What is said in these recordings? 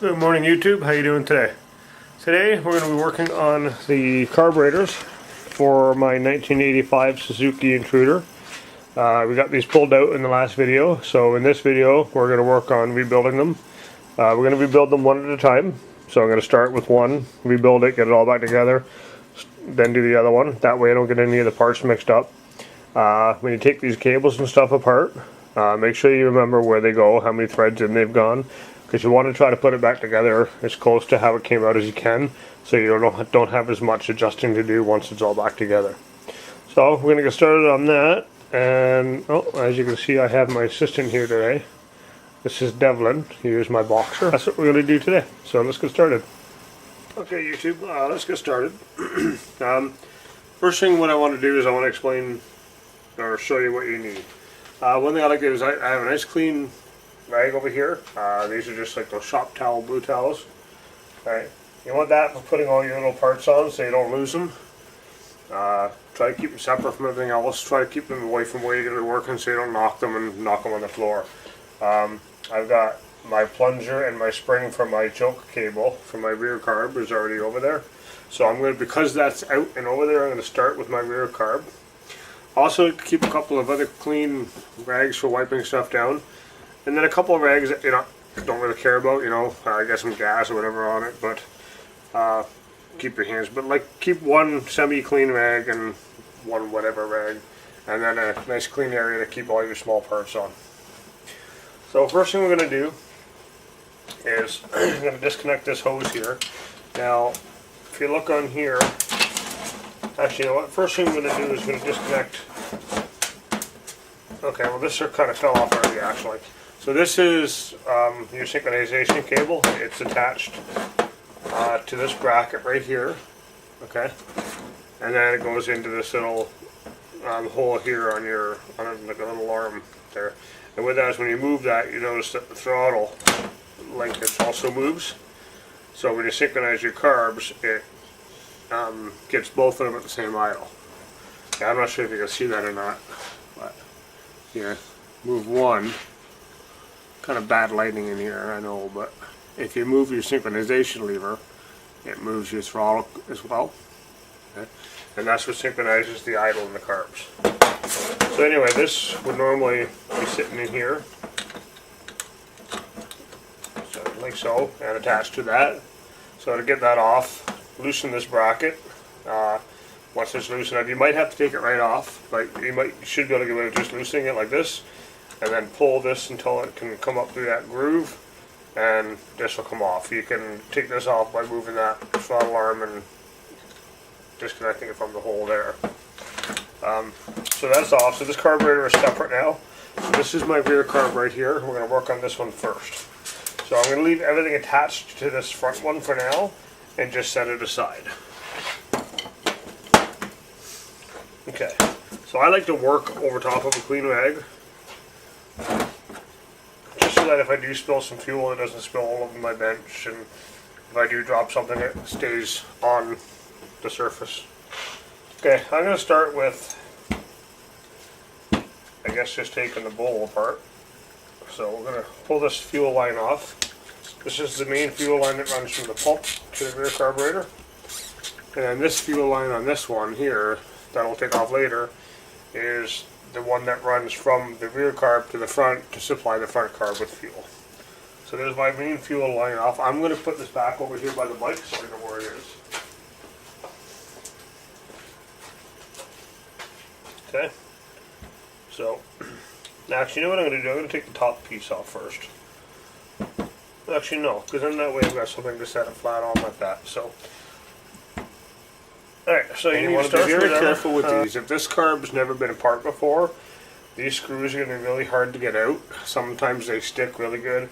Good morning YouTube, how you doing today? Today we're going to be working on the carburetors for my 1985 Suzuki Intruder. We got these pulled out in the last video, so in this video we're going to work on rebuilding them. We're going to rebuild them one at a time, so I'm going to start with one, rebuild it, get it all back together, then do the other one. That way I don't get any of the parts mixed up. When you take these cables and stuff apart, make sure you remember where they go, how many threads in they've gone, because you want to try to put it back together as close to how it came out as you can, so you don't have as much adjusting to do once it's all back together. So we're going to get started on that, and as you can see I have my assistant here today. This is Devlin. Here's my boxer. That's what we're going to do today, so let's get started. Okay YouTube, let's get started. First thing what I want to do is I want to explain or show you what you need. One thing I like to do is I have a nice clean rag over here. These are just like those shop towel blue towels. Alright, you want that for putting all your little parts on so you don't lose them. Try to keep them separate from everything else. Try to keep them away from where you're going to be working so you don't knock them on the floor. I've got my plunger and my spring for my choke cable for my rear carb is already over there. So I'm going to, because that's out and over there, I'm going to start with my rear carb. Also keep a couple of other clean rags for wiping stuff down. And then a couple of rags that don't really care about, get some gas or whatever on it, but keep your hands. But like keep one semi-clean rag and one whatever rag, and then a nice clean area to keep all your small parts on. So first thing we're going to do is I'm going to disconnect this hose here. Now, if you look on here, actually, you know what? First thing we're going to do is going to disconnect. Okay, well this kind of fell off already actually. So this is your synchronization cable. It's attached to this bracket right here, okay, and then it goes into this little hole here on like a little arm there. And with that is when you move that, you notice that the throttle linkage also moves. So when you synchronize your carbs, it gets both of them at the same idle. Yeah, I'm not sure if you can see that or not, but here, move one. Kind of bad lighting in here, I know, but if you move your synchronization lever, it moves your throttle as well. Okay? And that's what synchronizes the idle and the carbs. So anyway, this would normally be sitting in here, so like so, and attached to that. So to get that off, loosen this bracket. Once it's loosened, you might have to take it right off, but you should be able to get away with just loosening it like this. And then pull this until it can come up through that groove, and this will come off. You can take this off by moving that throttle arm and disconnecting it from the hole there. So that's off. So this carburetor is separate now. So this is my rear carb right here. We're going to work on this one first. So I'm going to leave everything attached to this front one for now and just set it aside. Okay, so I like to work over top of a clean rag, just so that if I do spill some fuel, it doesn't spill all over my bench, and if I do drop something, it stays on the surface. Okay, I'm going to start with, I guess, just taking the bowl apart. So we're going to pull this fuel line off. This is the main fuel line that runs from the pump to the rear carburetor. And then this fuel line on this one here, that I'll take off later, is the one that runs from the rear carb to the front to supply the front carb with fuel. So there's my main fuel line off. I'm going to put this back over here by the bike so I know where it is. Okay. So, actually, you know what I'm going to do? I'm going to take the top piece off first. Actually, no, because then that way I've got something to set it flat on like that. So, alright, so you want to be very careful with these. If this carb's never been apart before, these screws are going to be really hard to get out. Sometimes they stick really good.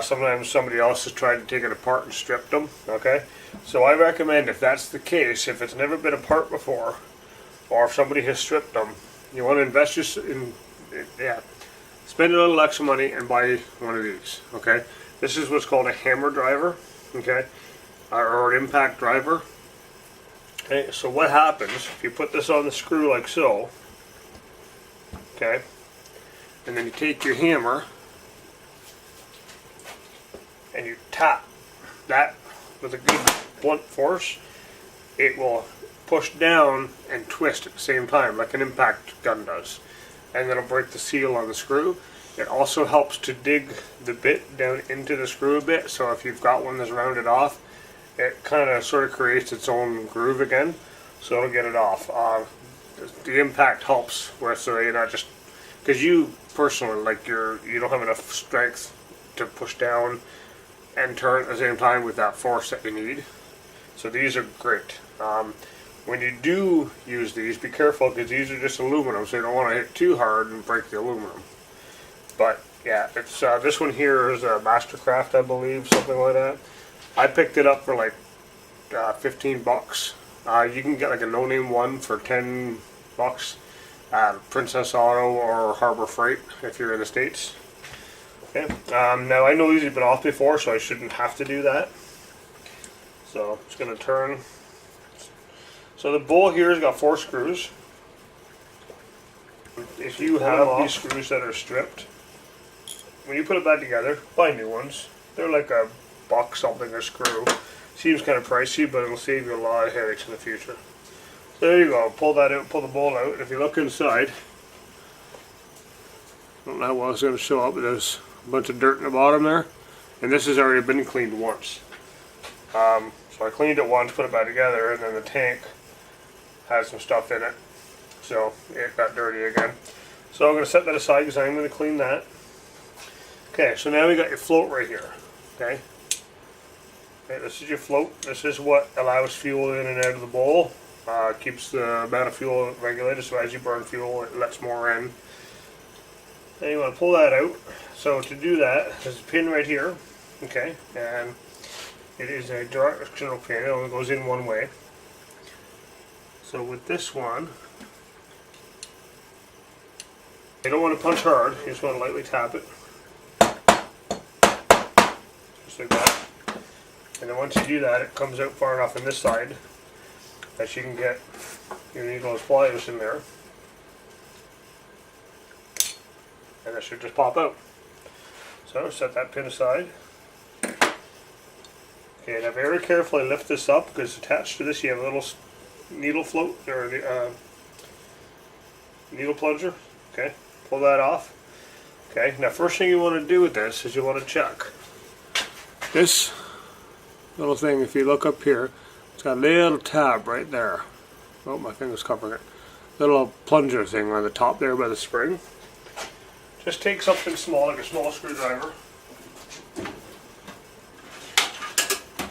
Sometimes somebody else has tried to take it apart and stripped them. Okay, so I recommend, if that's the case, if it's never been apart before, or if somebody has stripped them, you want to invest spend a little extra money and buy one of these. Okay, this is what's called a hammer driver. Okay, or an impact driver. Okay, so what happens if you put this on the screw like so, okay, and then you take your hammer and you tap that with a good blunt force, it will push down and twist at the same time, like an impact gun does. And it'll break the seal on the screw. It also helps to dig the bit down into the screw a bit, so if you've got one that's rounded off, it kind of sort of creates its own groove again, so it'll get it off. The impact helps with, so you're not just, because you personally, like, you don't have enough strength to push down and turn at the same time with that force that you need. So these are great. When you do use these, be careful, because these are just aluminum, so you don't want to hit too hard and break the aluminum. But yeah, it's this one here is a Mastercraft, I believe, something like that. I picked it up for like 15 bucks. You can get like a no-name one for 10 bucks at Princess Auto or Harbor Freight if you're in the States. Okay. Now I know these have been off before, so I shouldn't have to do that. So I'm just going to turn. So the bowl here has got 4 screws. If you have these screws that are stripped, when you put it back together, buy new ones. They're like a buck something a screw. Seems kind of pricey, but it'll save you a lot of headaches in the future. So there you go. Pull that out, pull the bowl out. If you look inside, I don't know how well it's going to show up, but there's a bunch of dirt in the bottom there. And this has already been cleaned once. So I cleaned it once, put it back together, and then the tank has some stuff in it. So it got dirty again. So I'm going to set that aside because I'm going to clean that. Okay, so now we got your float right here. Okay, this is your float. This is what allows fuel in and out of the bowl. Keeps the amount of fuel regulated, so as you burn fuel, it lets more in. Then you want to pull that out. So to do that, there's a pin right here. Okay, and it is a directional pin. It only goes in one way. So with this one, you don't want to punch hard. You just want to lightly tap it. Just like that. And then once you do that, it comes out far enough on this side that you can get your needle pliers in there. And that should just pop out. So set that pin aside. Okay, now very carefully lift this up, because attached to this you have a little needle float, or needle plunger. Okay, pull that off. Okay, now first thing you want to do with this is you want to check this little thing. If you look up here, it's got a little tab right there. Oh, my finger's covering it. Little plunger thing on the top there by the spring. Just take something small, like a small screwdriver.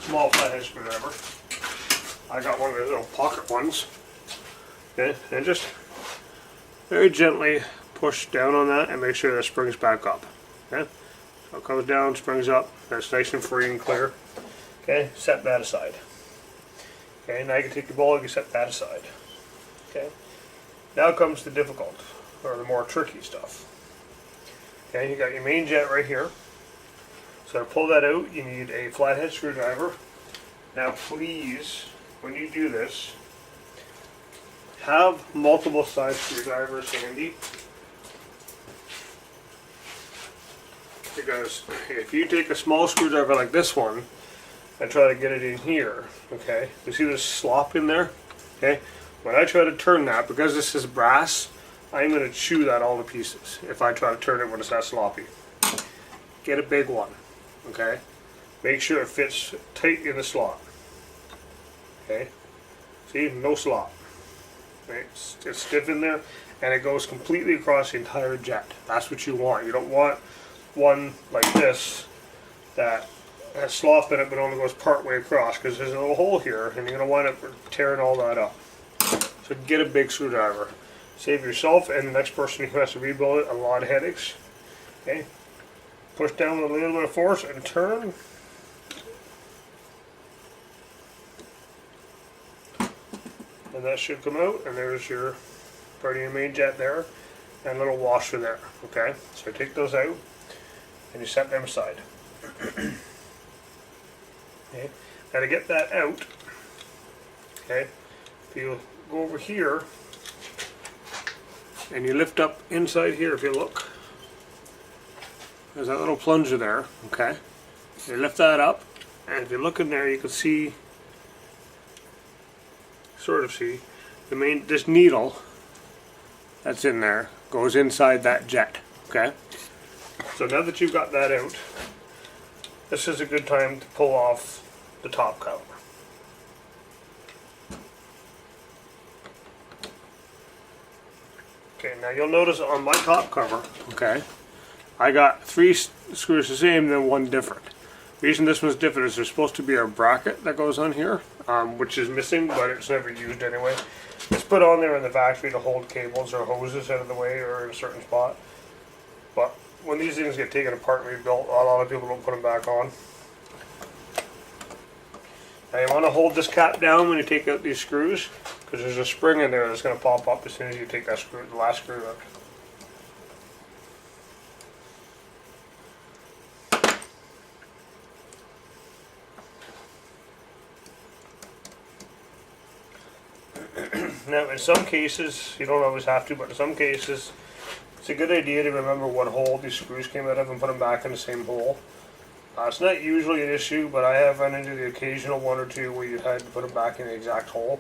Small flathead screwdriver. I got one of those little pocket ones. Okay, and just very gently push down on that and make sure that springs back up. Okay, so it comes down, springs up. That's nice and free and clear. Okay, set that aside. Okay, now you can take your bowl and you set that aside. Okay, now comes the difficult, or the more tricky stuff. Okay, you got your main jet right here. So to pull that out, you need a flathead screwdriver. Now please, when you do this, have multiple size screwdrivers handy. Because if you take a small screwdriver like this one and try to get it in here, okay, you see this slop in there? Okay, when I try to turn that, because this is brass, I'm going to chew that all to pieces if I try to turn it when it's that sloppy. Get a big one, okay? Make sure it fits tight in the slot. Okay, see, no slop. Right? It's stiff in there, and it goes completely across the entire jet. That's what you want. You don't want one like this that has slop in it but only goes part way across, because there's a little hole here and you're going to wind up tearing all that up. So get a big screwdriver. Save yourself and the next person who has to rebuild it a lot of headaches. Okay, push down with a little bit of force and turn. And that should come out, and there's your part of your main jet there and a little washer there. Okay, so take those out and you set them aside. Okay, now to get that out, okay, if you go over here and you lift up inside here, if you look, there's that little plunger there. Okay, You lift that up, and if you look in there, you can see, sort of see, this needle that's in there goes inside that jet. Okay. So now that you've got that out, this is a good time to pull off the top cover. Okay, now you'll notice on my top cover, okay, I got 3 screws the same, then 1 different. The reason this one's different is there's supposed to be a bracket that goes on here, which is missing, but it's never used anyway. It's put on there in the factory to hold cables or hoses out of the way or in a certain spot. But when these things get taken apart and rebuilt, a lot of people don't put them back on. Now you want to hold this cap down when you take out these screws, because there's a spring in there that's going to pop up as soon as you take that screw, the last screw out. Now in some cases, you don't always have to, but in some cases it's a good idea to remember what hole these screws came out of and put them back in the same hole. It's not usually an issue, but I have run into the occasional 1 or 2 where you had to put them back in the exact hole,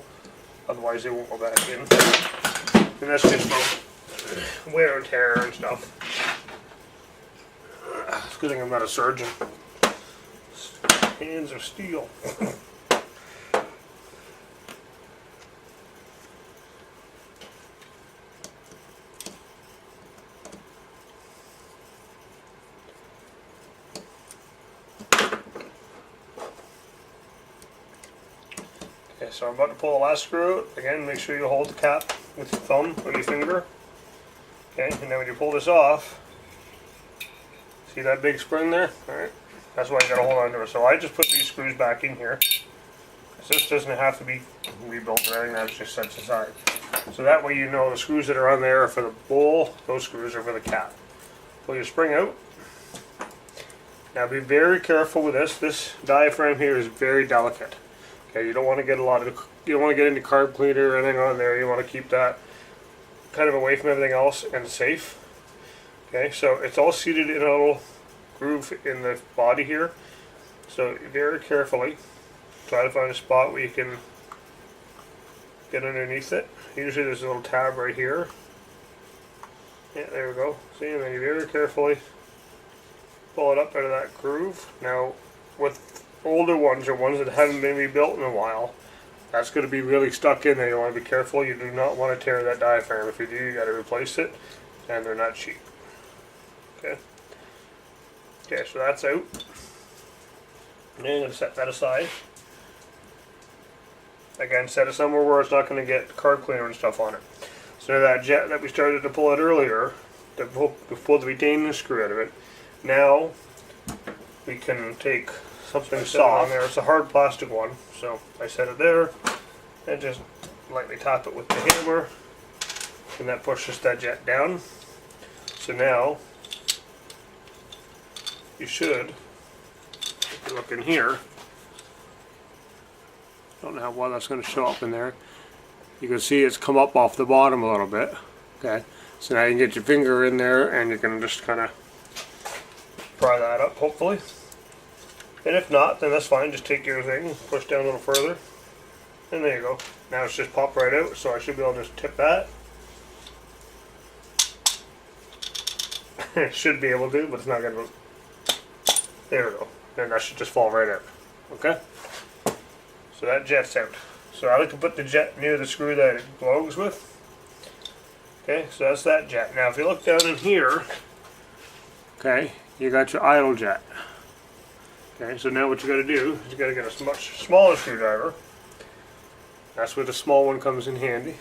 otherwise they won't go back in. And that's just from wear and tear and stuff. It's a good thing I'm not a surgeon. Hands of steel. Okay, so I'm about to pull the last screw out. Again, make sure you hold the cap with your thumb or your finger. Okay, and then when you pull this off, see that big spring there? Alright, that's why you gotta hold on to it. So I just put these screws back in here. This doesn't have to be rebuilt or anything, that's just sets aside. So that way you know the screws that are on there are for the bowl, those screws are for the cap. Pull your spring out. Now be very careful with this. This diaphragm here is very delicate. Okay, you don't want to get you don't want to get any carb cleaner or anything on there. You want to keep that kind of away from everything else and safe. Okay, so it's all seated in a little groove in the body here. So very carefully try to find a spot where you can get underneath it. Usually there's a little tab right here. Yeah, there we go. See, and then you very carefully pull it up out of that groove. Now, with older ones or ones that haven't been rebuilt in a while, that's going to be really stuck in there. You want to be careful. You do not want to tear that diaphragm. If you do, you got to replace it, and they're not cheap. Okay. Okay, so that's out. And I'm going to set that aside. Again, set it somewhere where it's not going to get carb cleaner and stuff on it. So now that jet that we started to pull out earlier, to pull the retaining screw out of it, now we can take something soft. There, it's a hard plastic one, so I set it there and just lightly tap it with the hammer, and that pushes that jet down. So now you should, if you look in here, don't know how well that's going to show up in there. You can see it's come up off the bottom a little bit. Okay, so now you can get your finger in there and you can just kind of pry that up, hopefully. And if not, then that's fine. Just take your thing, push down a little further, and there you go. Now it's just popped right out, so I should be able to just tip that. It should be able to, but it's not going to. There we go. And that should just fall right out. Okay? So that jet's out. So I like to put the jet near the screw that it blows with. Okay, so that's that jet. Now if you look down in here, okay, you got your idle jet. Okay, so now what you got to do is you got to get a much smaller screwdriver. That's where the small one comes in handy.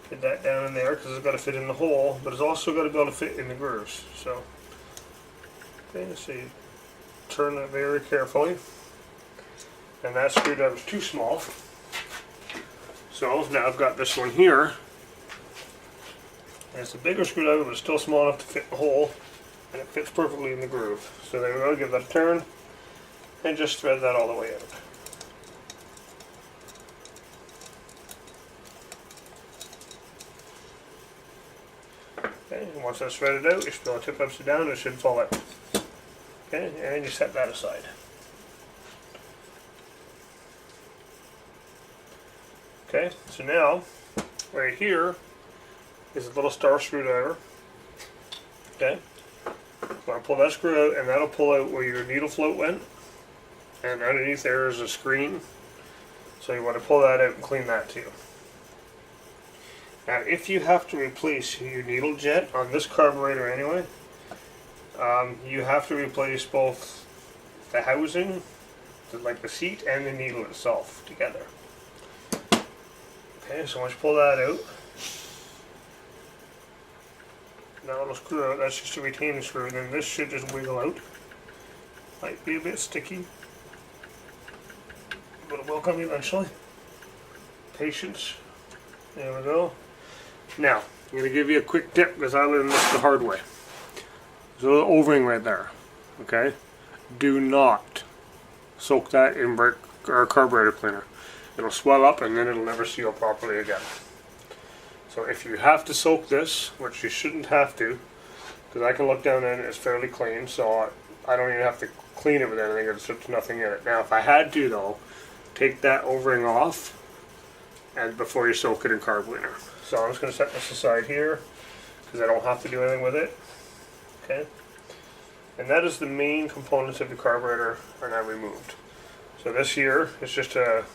Get that down in there because it's got to fit in the hole, but it's also got to be able to fit in the grooves. So, okay, so you turn that very carefully. And that screwdriver is too small. So now I've got this one here. And it's a bigger screwdriver, but it's still small enough to fit in the hole. And it fits perfectly in the groove. So there we go, give that a turn, and just thread that all the way out. Okay, and once that's threaded out, you should be able to tip upside down and it should fall out. Okay, and you set that aside. Okay, so now, right here is a little star screwdriver. Okay, so I pull that screw out, and that'll pull out where your needle float went. And underneath there is a screen. So you want to pull that out and clean that too. Now, if you have to replace your needle jet on this carburetor anyway, you have to replace both the housing, like the seat, and the needle itself together. Okay, so once you pull that out, now it'll screw out. That's just a retaining screw, and then this should just wiggle out. Might be a bit sticky, but it will come eventually. Patience. There we go. Now, I'm going to give you a quick tip because I learned this the hard way. There's a little O-ring right there. Okay? Do not soak that in brake or carburetor cleaner. It'll swell up and then it'll never seal properly again. So if you have to soak this, which you shouldn't have to, because I can look down in it, it's fairly clean, so I don't even have to clean it with anything, there's nothing in it. Now if I had to though, take that O-ring off and before you soak it in carb cleaner. So I'm just going to set this aside here because I don't have to do anything with it. Okay, and that is the main components of the carburetor are now removed. So this here is just a,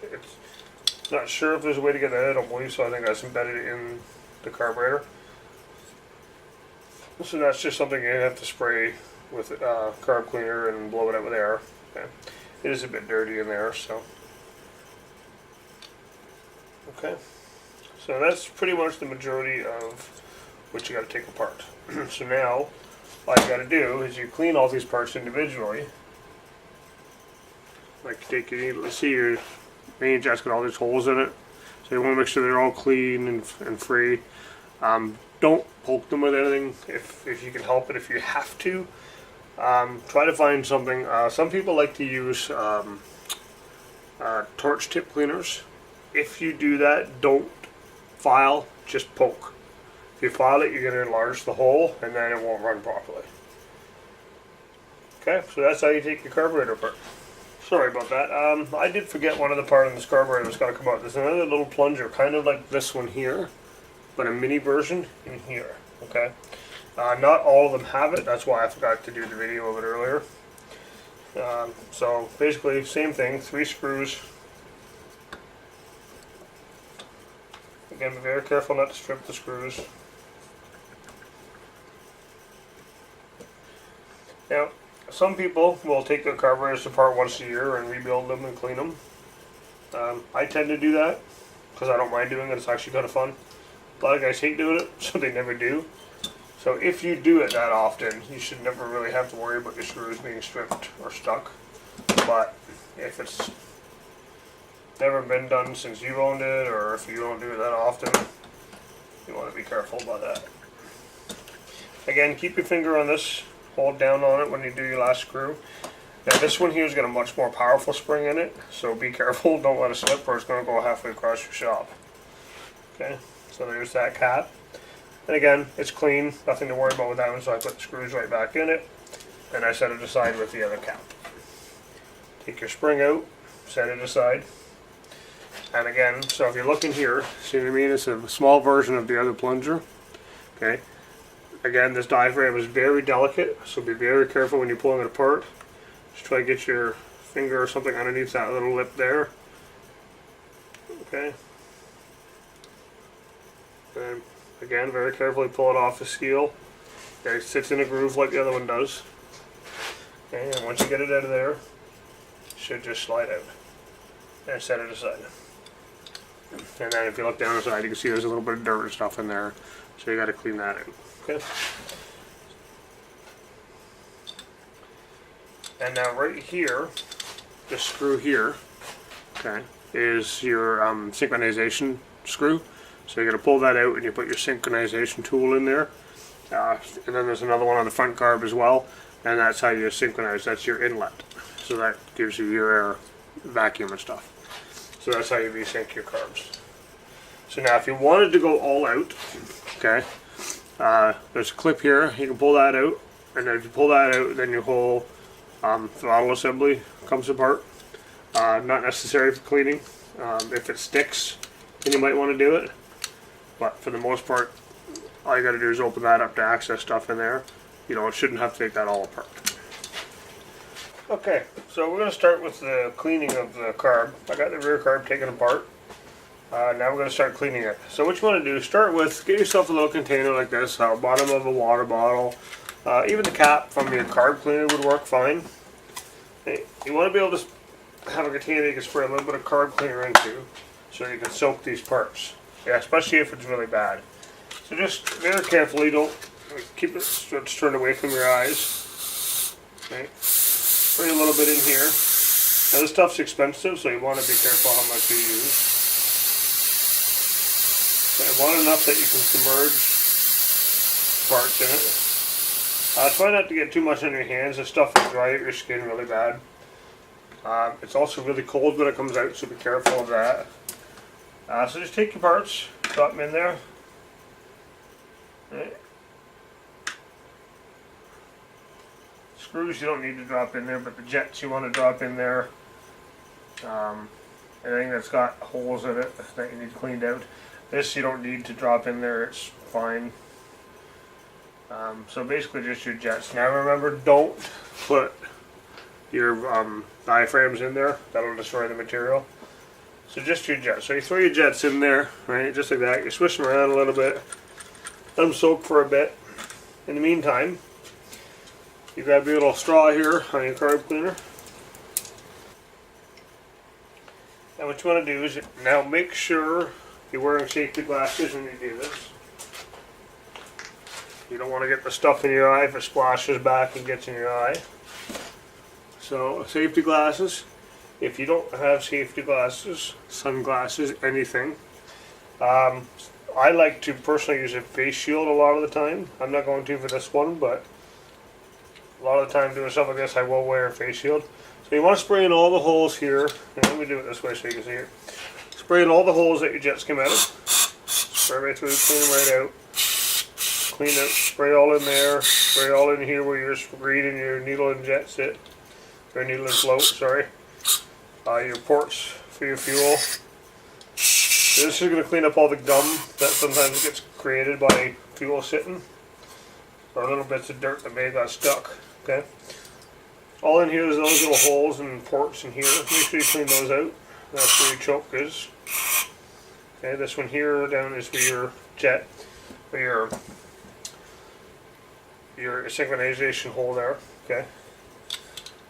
it's not sure if there's a way to get that out, I don't believe so. I think that's embedded in the carburetor. So that's just something you have to spray with carb cleaner and blow it out with air. Okay. It is a bit dirty in there, so. Okay, so that's pretty much the majority of what you got to take apart. So now, all you got to do is you clean all these parts individually. Like take your needle, see your main jet's got all these holes in it, so you want to make sure they're all clean and free. Don't poke them with anything if you can help it. If you have to, try to find something. Some people like to use torch tip cleaners. If you do that, don't file, just poke. If you file it, you're going to enlarge the hole and then it won't run properly. Okay, so that's how you take your carburetor apart. Sorry about that. I did forget one other part of this carburetor that's got to come out. There's another little plunger, kind of like this one here, but a mini version in here. Okay, not all of them have it. That's why I forgot to do the video of it earlier. So basically, same thing. 3 screws. Again, be very careful not to strip the screws. Now, some people will take their carburetors apart once a year and rebuild them and clean them. I tend to do that because I don't mind doing it. It's actually kind of fun. A lot of guys hate doing it, so they never do. So if you do it that often, you should never really have to worry about your screws being stripped or stuck. But if it's never been done since you owned it, or if you don't do it that often, you want to be careful about that. Again, keep your finger on this, hold down on it when you do your last screw. Now this one here has got a much more powerful spring in it, so be careful, don't let it slip or it's going to go halfway across your shop. Okay, so there's that cap. And again, it's clean, nothing to worry about with that one, so I put the screws right back in it, and I set it aside with the other cap. Take your spring out, set it aside. And again, so if you're looking here, see what I mean? It's a small version of the other plunger. Okay. Again, this diaphragm is very delicate, so be very careful when you're pulling it apart. Just try to get your finger or something underneath that little lip there. Okay. And again, very carefully pull it off the seal. Okay, it sits in a groove like the other one does. Okay, and once you get it out of there, it should just slide out. And set it aside. And then if you look down the side, you can see there's a little bit of dirt and stuff in there, so you got to clean that out. Okay. And now right here, this screw here, okay, is your synchronization screw. So you're going to pull that out and you put your synchronization tool in there. And then there's another one on the front carb as well, and that's how you synchronize. That's your inlet. So that gives you your air vacuum and stuff. So that's how you resync your carbs. So now if you wanted to go all out, okay, there's a clip here, you can pull that out, and then if you pull that out, then your whole throttle assembly comes apart. Not necessary for cleaning. If it sticks, then you might want to do it. But for the most part, all you got to do is open that up to access stuff in there. You know, it shouldn't have to take that all apart. Okay, so we're going to start with the cleaning of the carb. I got the rear carb taken apart. Now we're going to start cleaning it. So what you want to do, start with, get yourself a little container like this, bottom of a water bottle. Even the cap from your carb cleaner would work fine. You want to be able to have a container you can spray a little bit of carb cleaner into so you can soak these parts. Yeah, especially if it's really bad. So just very carefully, don't keep it turned away from your eyes. Okay. Spray a little bit in here. Now this stuff's expensive, so you want to be careful how much you use. I want enough that you can submerge parts in it. Try not to get too much on your hands. This stuff will dry out your skin really bad. It's also really cold when it comes out, so be careful of that. So just take your parts, drop them in there. Right. Screws you don't need to drop in there, but the jets you want to drop in there. Anything that's got holes in it that you need cleaned out. This you don't need to drop in there, it's fine. So basically just your jets. Now remember, don't put your diaphragms in there, that'll destroy the material. So just your jets. So you throw your jets in there, right, just like that. You swish them around a little bit, let them soak for a bit. In the meantime, you grab your little straw here on your carb cleaner. Now what you want to do is, now make sure you're wearing safety glasses when you do this. You don't want to get the stuff in your eye if it splashes back and gets in your eye. So safety glasses. If you don't have safety glasses, sunglasses, anything, I like to personally use a face shield a lot of the time. I'm not going to for this one, but a lot of the time doing stuff like this, I will wear a face shield. So you want to spray in all the holes here. And let me do it this way so you can see it. Spray in all the holes that your jets come out of. Spray right through, clean them right out. Clean it, spray all in there. Spray all in here where your screed and your needle and jet sit. Or needle and float, sorry. Your ports for your fuel. So this is going to clean up all the gum that sometimes gets created by fuel sitting. Or little bits of dirt that may have got stuck. Okay. All in here is those little holes and ports in here. Make sure you clean those out. That's where your choke is. Okay, this one here down is where your jet, where your synchronization hole there. Okay.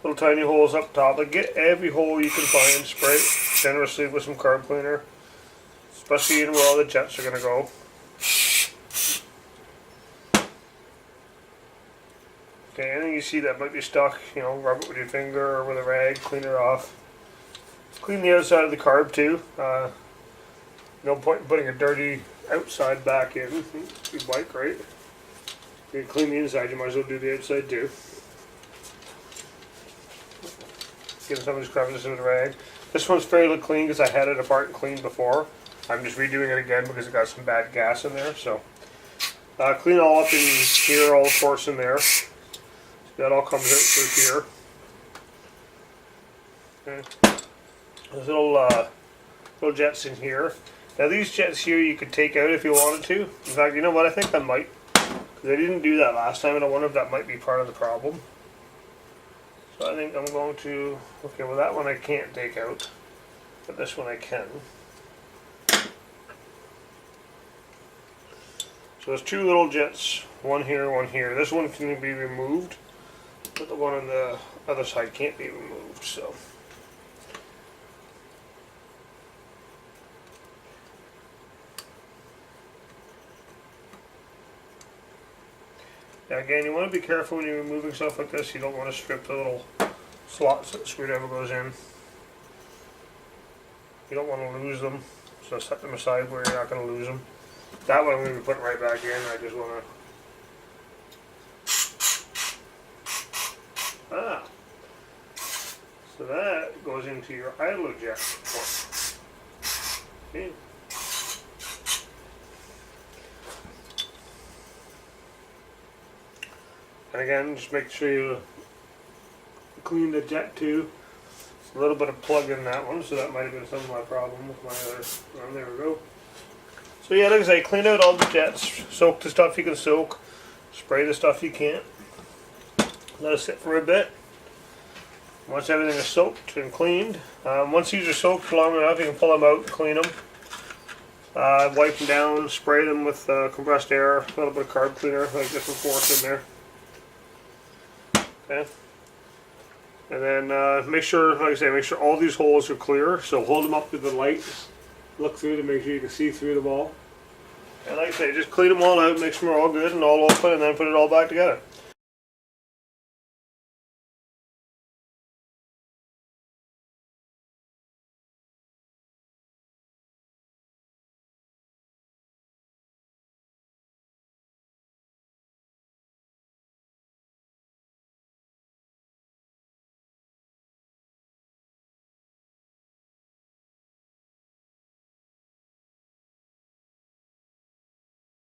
Little tiny holes up top. Like get every hole you can find. Spray it generously with some carb cleaner, especially in where all the jets are going to go. Okay, anything you see that might be stuck, you know, rub it with your finger or with a rag, clean it off. Clean the outside of the carb too. No point in putting a dirty outside back in. You bike, right? You can clean the inside, you might as well do the outside too. Getting some of these crevices with a rag. This one's fairly clean because I had it apart and cleaned before. I'm just redoing it again because it got some bad gas in there. So clean all up in here, all the ports in there. So that all comes out through here. Okay. There's little jets in here. Now these jets here you could take out if you wanted to. In fact, you know what? I think I might. Because I didn't do that last time and I wonder if that might be part of the problem. So I think I'm going to, okay, well that one I can't take out, but this one I can. So there's two little jets, one here, one here. This one can be removed, but the one on the other side can't be removed, so. Now again, you want to be careful when you're removing stuff like this. You don't want to strip the little slots that the screwdriver goes in. You don't want to lose them, so set them aside where you're not going to lose them. That one I'm going to be putting right back in. I just want to... So that goes into your idler jet. Okay. And again, just make sure you clean the jet too. A little bit of plug in that one, so that might have been some of my problem with my other. Oh, there we go. So yeah, like I say, clean out all the jets, soak the stuff you can soak, spray the stuff you can't. Let it sit for a bit. Once everything is soaked and cleaned, once these are soaked long enough, you can pull them out, clean them, wipe them down, spray them with compressed air, a little bit of carb cleaner, like this before it's in there. Okay. And then make sure, like I say, make sure all these holes are clear. So hold them up to the light, look through to make sure you can see through them all. And like I say, just clean them all out, make sure they're all good and all open, and then put it all back together.